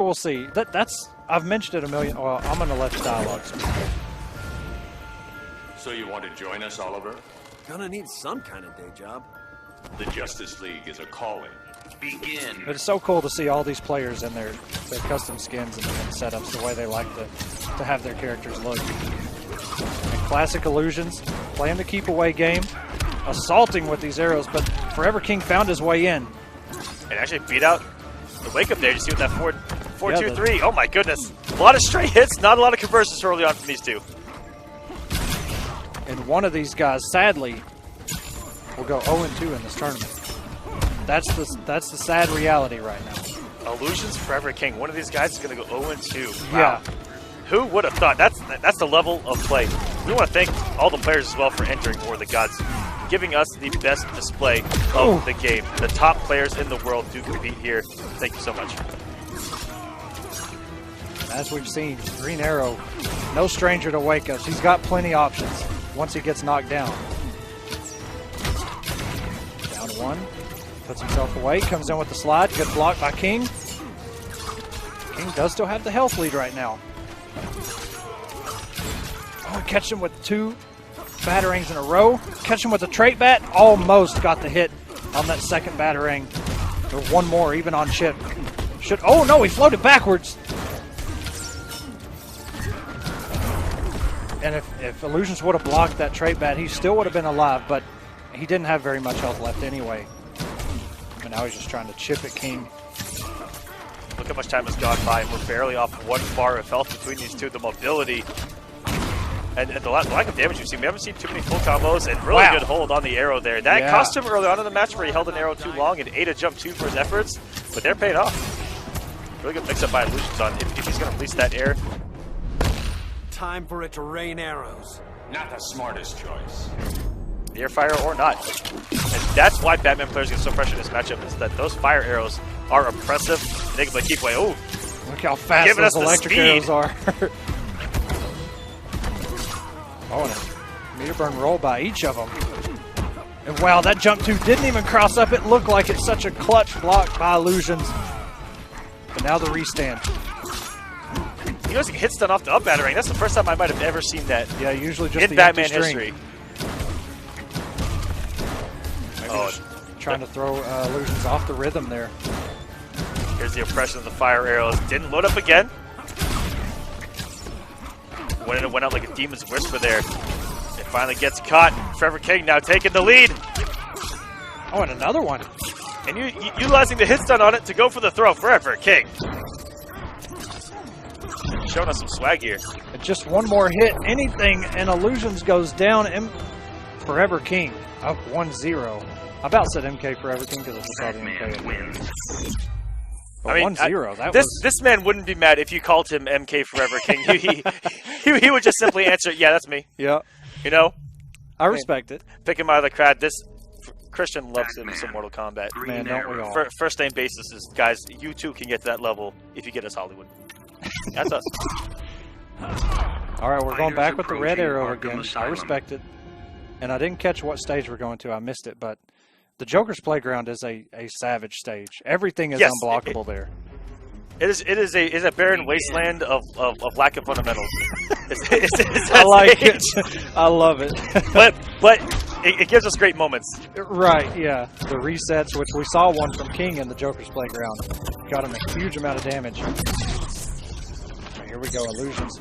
We'll see. I've mentioned it a million. Well, I'm going to let the dialogue speak. So you want to join us, Oliver? Gonna need some kind of day job. The Justice League is a calling. Begin. But it's so cool to see all these players in their custom skins and setups, the way they like to have their characters look. And classic Illusions, playing the keep away game, assaulting with these arrows, but Forever King found his way in. And actually beat out the wake up there. You see what that 4-2-3. Oh my goodness. A lot of straight hits, not a lot of conversions early on from these two. And one of these guys, sadly, will go 0-2 in this tournament. That's the sad reality right now. Illusions Forever King. One of these guys is going to go 0-2. Wow. Yeah. Who would have thought? That's the level of play. We want to thank all the players as well for entering War of the Gods, giving us the best display of the game. The top players in the world do compete here. Thank you so much. As we've seen, Green Arrow, no stranger to wake ups. He's got plenty options once he gets knocked down. Down one. Puts himself away. Comes in with the slide. Good block by King. King does still have the health lead right now. Oh, catch him with 2 batarangs in a row. Catch him with a trait bat. Almost got the hit on that second batarang. There's one more even on Chip. Oh no, he floated backwards. And if Illusions would have blocked that trait bat, he still would have been alive, but he didn't have very much health left anyway. And now he's just trying to chip at King. Look how much time has gone by. We're barely off 1 bar of health between these two. The mobility and the lack of damage we've seen. We haven't seen too many full combos, and really good hold on the arrow there. That cost him early on in the match where he held an arrow too long and ate a jump 2 for his efforts, but they're paying off. Really good mix-up by Illusions on if he's going to release that air. Time for it to rain arrows. Not the smartest choice. The air fire or not. And that's why Batman players get so fresh in this matchup, is that those fire arrows are oppressive. And they can like keep away. Oh, look how fast those electric arrows are. Oh, and a meter burn roll by each of them. And wow, that jump 2 didn't even cross up. It looked like it's such a clutch block by Illusions. But now the restand. He goes hit stun off the up batarang. That's the first time I might have ever seen that. Yeah, usually just in the Batman history. Trying to throw Illusions off the rhythm there. Here's the oppression of the fire arrows. Didn't load up again. Went out like a demon's whisper there. It finally gets caught. Forever King now taking the lead. Oh, and another one. And utilizing the hit stun on it to go for the throw. Forever King. Showing us some swag here. Just one more hit, anything, and Illusions goes down. And Forever King up 1-0. I about said MK Forever King because I just saw the MK. But 1-0. This man wouldn't be mad if you called him MK Forever King. he would just simply answer, "Yeah, that's me." Yeah. You know. I respect it. Pick him out of the crowd. Christian loves him some Mortal Kombat. Man, don't we all? First name basis is, guys, you too can get to that level if you get us Hollywood. That's us. All right, we're going back with the red arrow again. I respect it. And I didn't catch what stage we're going to. I missed it, but the Joker's Playground is a savage stage. Everything is unblockable there. It is a barren wasteland of lack of fundamentals. I like it. I love it. but it gives us great moments. Right, yeah. The resets, which we saw one from King in the Joker's Playground. Got him a huge amount of damage. Here we go, Illusions.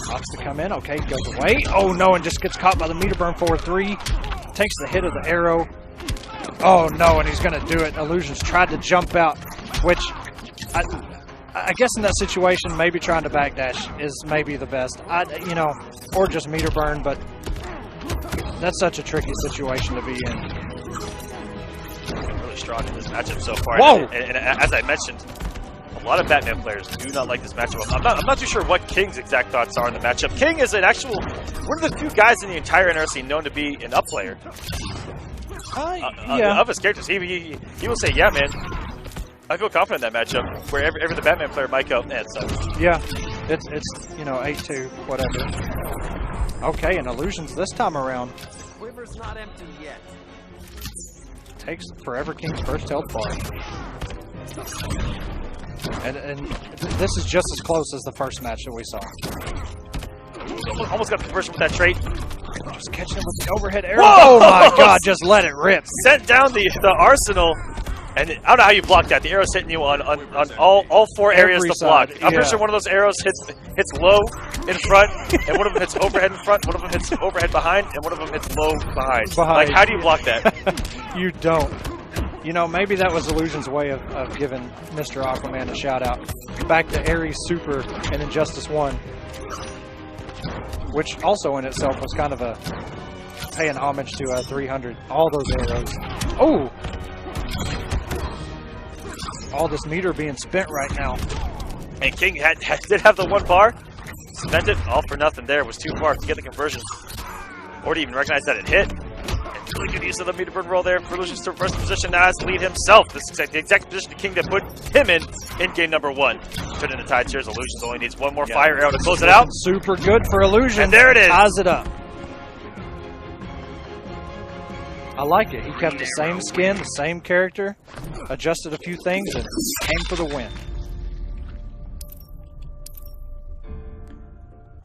Opts to come in. Okay, goes away. Oh, no, and just gets caught by the meter burn 4-3. Takes the hit of the arrow. Oh, no, and he's going to do it. Illusions tried to jump out, which I guess in that situation, maybe trying to backdash is maybe the best. Or just meter burn, but that's such a tricky situation to be in. Really strong in this matchup so far. Whoa! And as I mentioned, a lot of Batman players do not like this matchup. I'm not too sure what King's exact thoughts are on the matchup. King is one of the few guys in the entire NRC known to be an up player. Of his characters. He will say, yeah, man, I feel confident in that matchup, where every the Batman player might go, it sucks. Yeah, it's 8-2, whatever. Okay, and Illusions this time around. Quiver's not empty yet. Takes Forever King's first health bar. And this is just as close as the first match that we saw. Almost got a conversion with that trait. Just catching him with the overhead arrow. Oh my god, just let it rip. Sent down the arsenal. And I don't know how you block that. The arrow's hitting you on all four areas to block. I'm pretty sure one of those arrows hits low in front, and one of them hits overhead in front, one of them hits overhead behind, and one of them hits low behind. Like, how do you block that? You don't. You know, maybe that was Illusion's way of giving Mr. Aquaman a shout-out. Back to Ares Super and Injustice 1. Which also in itself was kind of a paying homage to 300. All those arrows. Oh! All this meter being spent right now. And King did have the one bar. Spent it all for nothing there. It was too far to get the conversion. Or to even recognize that it hit. And really good use of the meter burn roll there for Illusions to first position now as to lead himself. This is the exact position King that put him in game number 1. Turning the tide here as Illusions only needs one more fire arrow to close it out. Super good for Illusions. And there it is. Ties it up. I like it. He kept the same skin, the same character, adjusted a few things, and came for the win.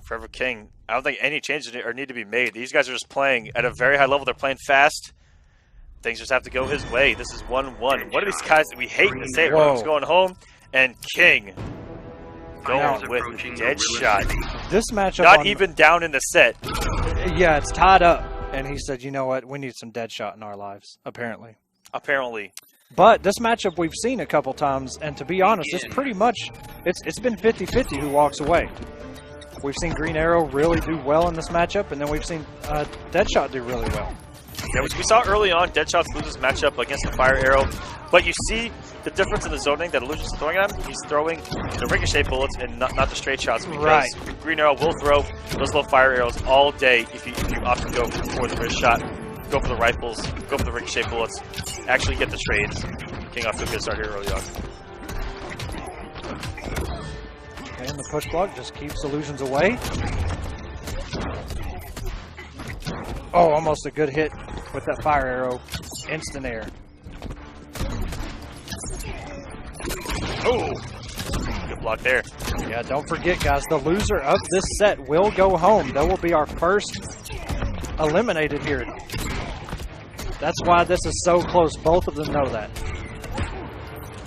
Forever King, I don't think any changes need to be made. These guys are just playing at a very high level. They're playing fast. Things just have to go his way. This is 1-1. One of these guys that we hate to say it, going home, and King going with Deadshot. This matchup not even down in the set. Yeah, it's tied up. And he said, you know what, we need some Deadshot in our lives, apparently. Apparently. But this matchup we've seen a couple times, and to be honest, it's pretty much, it's been 50-50 who walks away. We've seen Green Arrow really do well in this matchup, and then we've seen Deadshot do really well. Yeah, we saw early on, Deadshot loses this matchup against the Fire Arrow, but you see the difference in the zoning that Illusion's throwing at him. He's throwing the ricochet bullets and not the straight shots, because Green Arrow will throw those little fire arrows all day if you opt to go for the wrist shot, go for the rifles, go for the ricochet bullets, actually get the trades. King off to a good start here early on. Okay, and the push block just keeps Illusions away. Oh, almost a good hit with that fire arrow. Instant air. Oh, good block there. Yeah, don't forget, guys, the loser of this set will go home. That will be our first eliminated here. That's why this is so close. Both of them know that.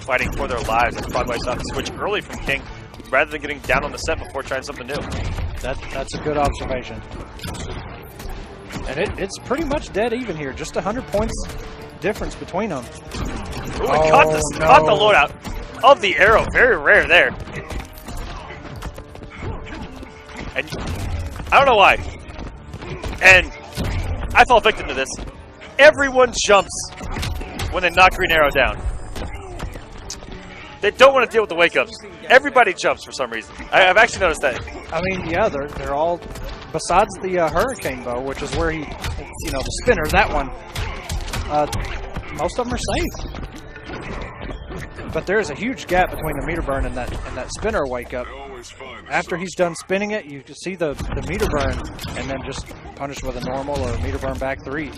Fighting for their lives. That's probably why I saw the switch early from King, rather than getting down on the set before trying something new. That's a good observation. And it's pretty much dead even here. Just 100 points difference between them. Ooh, caught the loadout of the arrow. Very rare there. And I don't know why. And I fall victim to this. Everyone jumps when they knock Green Arrow down. They don't want to deal with the wake-ups. Everybody jumps for some reason. I've actually noticed that. I mean, yeah, they're all, besides the hurricane bow, which is where he, you know, the spinner, that one, most of them are safe. But there's a huge gap between the meter burn and that spinner wake-up. After he's done spinning it, you can see the meter burn, and then just punished with a normal or meter burn back 3.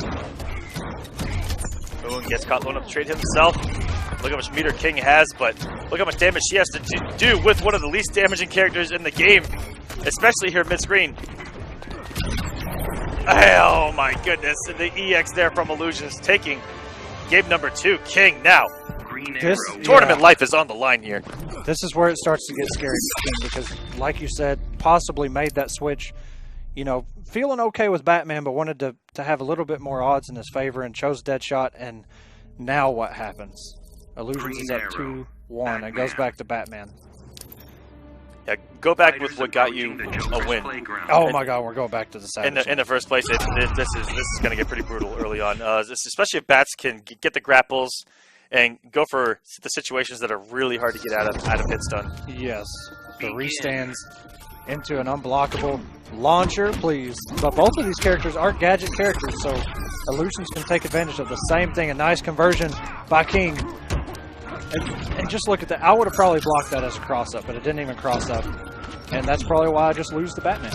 Boone gets caught loading up the trade himself. Look how much meter King has, but look how much damage she has to do with one of the least damaging characters in the game, especially here mid-screen. Oh my goodness, and the EX there from Illusions taking game number 2. King now. Tournament life is on the line here. This is where it starts to get scary because, like you said, possibly made that switch, you know, feeling okay with Batman, but wanted to have a little bit more odds in his favor and chose Deadshot, and now what happens? Illusions is up 2-1. It goes back to Batman. Yeah, go back with what got you a win. Oh my God, we're going back to the Savage. In the first place, this is going to get pretty brutal early on, especially if Bats can get the grapples and go for the situations that are really hard to get out of hit stun. Yes, the restands into an unblockable launcher, please. But both of these characters are gadget characters, so Illusions can take advantage of the same thing. A nice conversion by King. And just look at that. I would have probably blocked that as a cross-up, but it didn't even cross up. And that's probably why I just lose to Batman.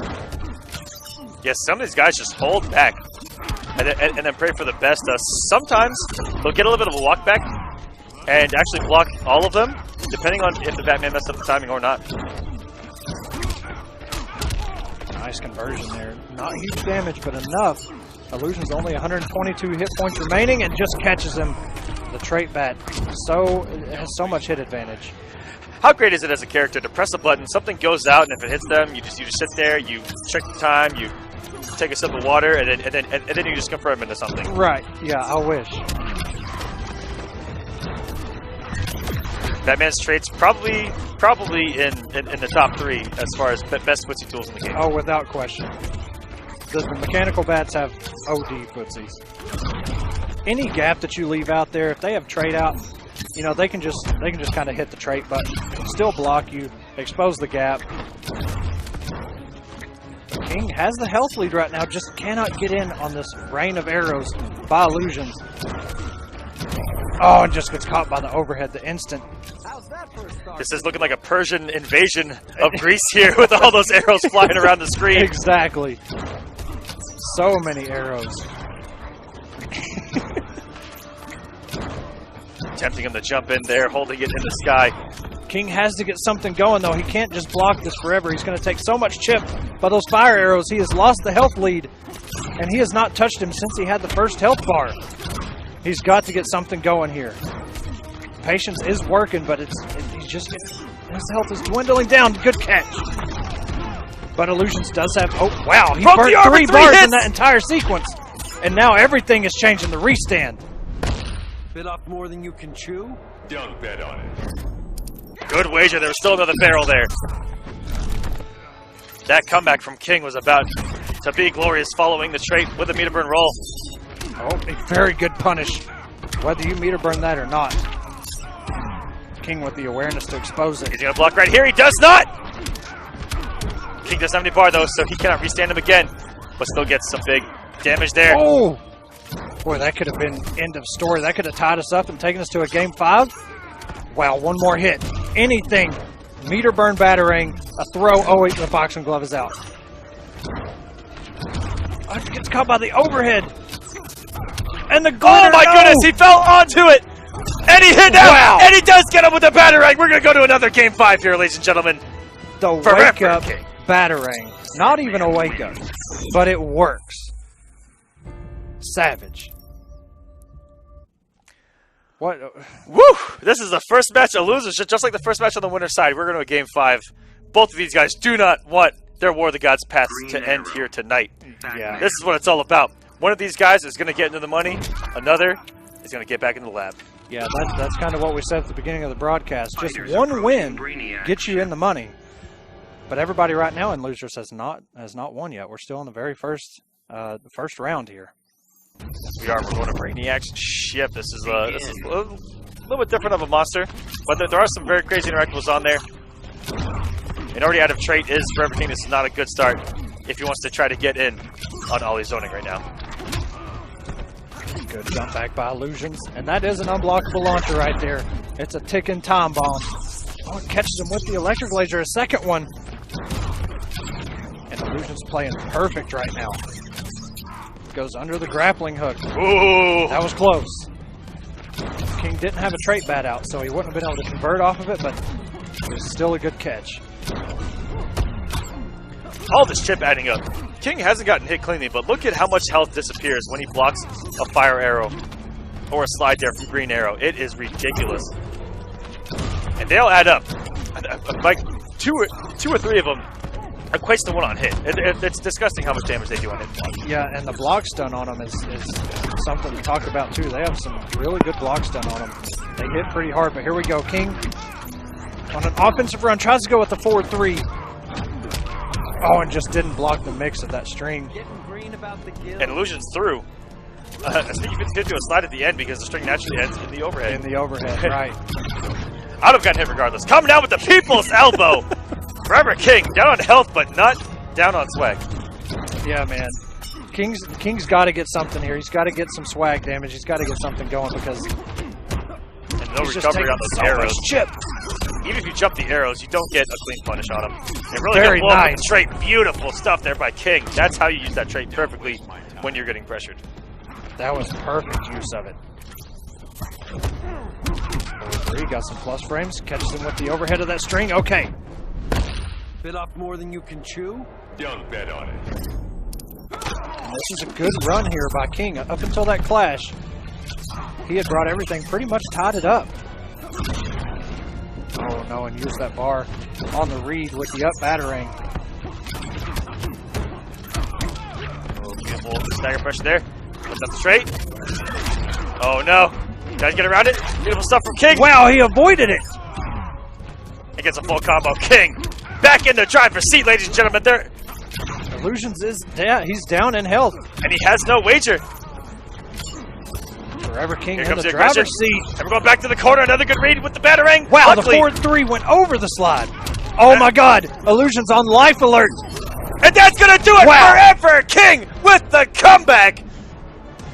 Yes, some of these guys just hold back and then pray for the best. Sometimes they'll get a little bit of a walk back and actually block all of them. depending on if the Batman messed up the timing or not. Nice conversion there. Not huge damage, but enough. Illusion's only 122 hit points remaining and just catches him. The trait bat has so much hit advantage. How great is it as a character to press a button, something goes out, and if it hits them, you just sit there, you check the time, you take a sip of water, and then you just confirm into something. Right. Yeah, I wish. Batman's traits probably in the top 3 as far as best footsie tools in the game. Oh, without question. The mechanical bats have OD footsies. Any gap that you leave out there, if they have trait out, you know, they can just kind of hit the trait button, still block you, expose the gap. But King has the health lead right now, just cannot get in on this rain of arrows by Illusions. Oh, and just gets caught by the overhead the instant. This is looking like a Persian invasion of Greece here with all those arrows flying around the screen. Exactly. So many arrows. Tempting him to jump in there, holding it in the sky. King has to get something going, though. He can't just block this forever. He's going to take so much chip by those fire arrows. He has lost the health lead, and he has not touched him since he had the first health bar. He's got to get something going here. Patience is working, but he's just getting, his health is dwindling down. Good catch. But Illusions does have, oh, wow. He Broke burned the armor, 3 three bars hits! in that entire sequence. And now everything is changing the restand. Bit off more than you can chew? Don't bet on it. Good wager, there was still another barrel there. That comeback from King was about to be glorious following the trait with a meter burn roll. Oh, a very good punish, whether you meter burn that or not. King with the awareness to expose it. He's going to block right here. He does not! King doesn't have any bar, though, so he cannot restand him again, but still gets some big damage there. Oh! Boy, that could have been end of story. That could have tied us up and taken us to a game 5. Wow, one more hit. Anything. Meter burn battering, a throw. Oh, wait, the boxing glove is out. Oh, he gets caught by the overhead. And the glitter, Oh my goodness, he fell onto it! And he hit out! Wow. And he does get him with the batarang! We're going to go to another game 5 here, ladies and gentlemen. The Forever wake-up King. batarang. Not even a wake-up, but it works. Savage. What? Woo! This is the first match of losers, just like the first match on the winner's side. We're going to a game 5. Both of these guys do not want their War of the Gods paths to end here tonight. Yeah. This is what it's all about. One of these guys is going to get into the money. Another is going to get back into the lab. Yeah, that's kind of what we said at the beginning of the broadcast. Just one win gets you in the money. But everybody right now in Losers has not won yet. We're still in the very first round here. We're going to Brainiac's ship. This is a little bit different of a monster, but there are some very crazy interactables on there. And already out of trait is Forever King. This is not a good start if he wants to try to get in on Ollie zoning right now. Good jump back by Illusions. And that is an unblockable launcher right there. It's a ticking time bomb. Oh, it catches him with the electric laser, a second one. And Illusions playing perfect right now. Goes under the grappling hook. Ooh! That was close. King didn't have a trait bat out, so he wouldn't have been able to convert off of it, but it was still a good catch. All this chip adding up. King hasn't gotten hit cleanly, but look at how much health disappears when he blocks a fire arrow or a slide there from Green Arrow. It is ridiculous. And they'll add up. Like two or three of them equates to one on hit. It's disgusting how much damage they do on hit. Yeah, and the block stun on them is something to talk about too. They have some really good block stun on them. They hit pretty hard, but here we go. King on an offensive run tries to go with the 4-3. Oh, and just didn't block the mix of that string. And Illusions through. I think you could do a slide at the end because the string naturally ends in the overhead. In the overhead, right. I'd have gotten hit regardless. Coming down with the people's elbow. Forever King, down on health, but not down on swag. Yeah, man. King's got to get something here. He's got to get some swag damage. He's got to get something going because and no he's recovery on those arrows. Chip. Even if you jump the arrows, you don't get a clean punish on them. It really Very got nice. The trait. Beautiful stuff there by King. That's how you use that trait perfectly when you're getting pressured. That was perfect use of it. Three got some plus frames. Catches him with the overhead of that string. Okay. Bit off more than you can chew? Don't bet on it. And this is a good run here by King. Up until that clash, he had brought everything, pretty much tied it up. Oh no, and used that bar on the read with the up battering. Oh, beautiful stagger pressure there. Puts up straight. Oh no. Guys get around it. Beautiful stuff from King. Wow, he avoided it. He gets a full combo. King back in the driver's seat, ladies and gentlemen. There, Illusions is down. He's down in health. and he has no wager. Forever King Here in comes the the aggression. driver's seat. And we're going back to the corner. Another good read with the battering. Wow, Luckily, the 4-3 went over the slide. Oh my God, Illusions on life alert. and that's going to do it Wow. forever. King with the comeback.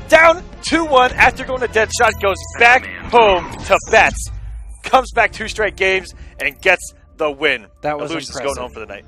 Down 2-1 after going to Deadshot. Goes back home to bets. Comes back 2 straight games and gets the win. That was Illusions impressive. going home for the night.